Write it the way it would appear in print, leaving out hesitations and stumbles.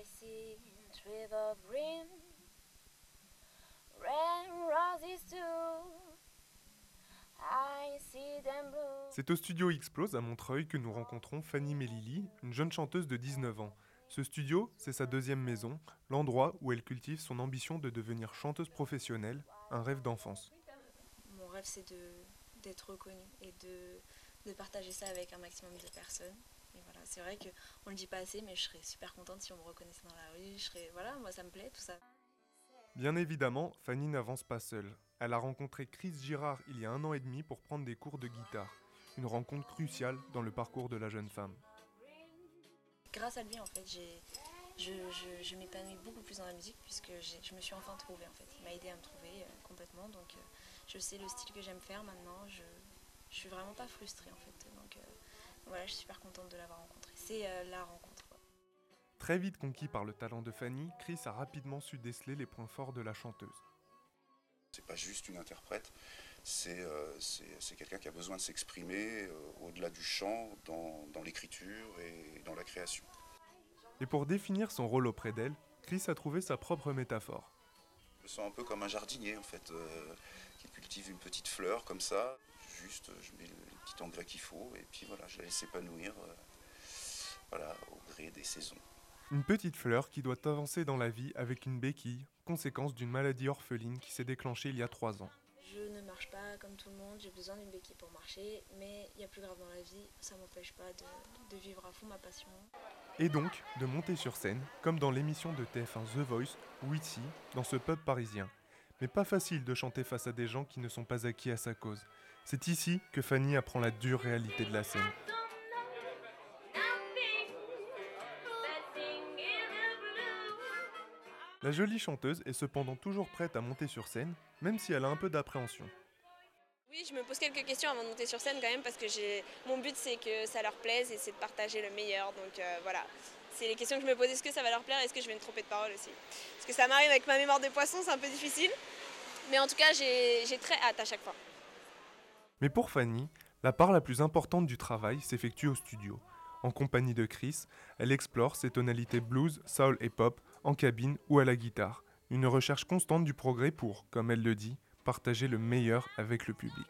see trees of green, red roses too. I see them blue. C'est au studio Explose à Montreuil que nous rencontrons Fanny Melili, une jeune chanteuse de 19 ans. Ce studio, c'est sa deuxième maison, l'endroit où elle cultive son ambition de devenir chanteuse professionnelle, un rêve d'enfance. Mon rêve, c'est d'être reconnue et de partager ça avec un maximum de personnes. Et voilà, c'est vrai qu'on ne le dit pas assez, mais je serais super contente si on me reconnaissait dans la rue. Voilà, moi ça me plaît, tout ça. Bien évidemment, Fanny n'avance pas seule. Elle a rencontré Chris Girard il y a 1 an et demi pour prendre des cours de guitare. Une rencontre cruciale dans le parcours de la jeune femme. Grâce à lui, en fait, je m'épanouis beaucoup plus dans la musique puisque je me suis enfin trouvée, en fait. Il m'a aidé à me trouver complètement, donc je sais le style que j'aime faire maintenant. Je suis vraiment pas frustrée, en fait. Donc voilà, je suis super contente de l'avoir rencontré. C'est la rencontre. Très vite conquis par le talent de Fanny, Chris a rapidement su déceler les points forts de la chanteuse. C'est pas juste une interprète, c'est quelqu'un qui a besoin de s'exprimer au-delà du chant, dans l'écriture et dans la création. Et pour définir son rôle auprès d'elle, Chris a trouvé sa propre métaphore. Je me sens un peu comme un jardinier en fait, qui cultive une petite fleur comme ça. Juste, je mets le petit engrais qu'il faut et puis voilà, je la laisse s'épanouir voilà, au gré des saisons. Une petite fleur qui doit avancer dans la vie avec une béquille, conséquence d'une maladie orpheline qui s'est déclenchée il y a 3 ans. Je ne marche pas comme tout le monde, j'ai besoin d'une béquille pour marcher, mais il y a plus grave dans la vie, ça m'empêche pas de vivre à fond ma passion. Et donc, de monter sur scène, comme dans l'émission de TF1 The Voice, ou ici, dans ce pub parisien. Mais pas facile de chanter face à des gens qui ne sont pas acquis à sa cause. C'est ici que Fanny apprend la dure réalité de la scène. La jolie chanteuse est cependant toujours prête à monter sur scène, même si elle a un peu d'appréhension. Oui, je me pose quelques questions avant de monter sur scène quand même parce que mon but c'est que ça leur plaise et c'est de partager le meilleur. Donc voilà, c'est les questions que je me pose. Est-ce que ça va leur plaire? Est-ce que je vais me tromper de parole aussi? Parce que ça m'arrive avec ma mémoire de poisson, c'est un peu difficile. Mais en tout cas, j'ai très hâte à chaque fois. Mais pour Fanny, la part la plus importante du travail s'effectue au studio. En compagnie de Chris, elle explore ses tonalités blues, soul et pop en cabine ou à la guitare. Une recherche constante du progrès pour, comme elle le dit, partager le meilleur avec le public.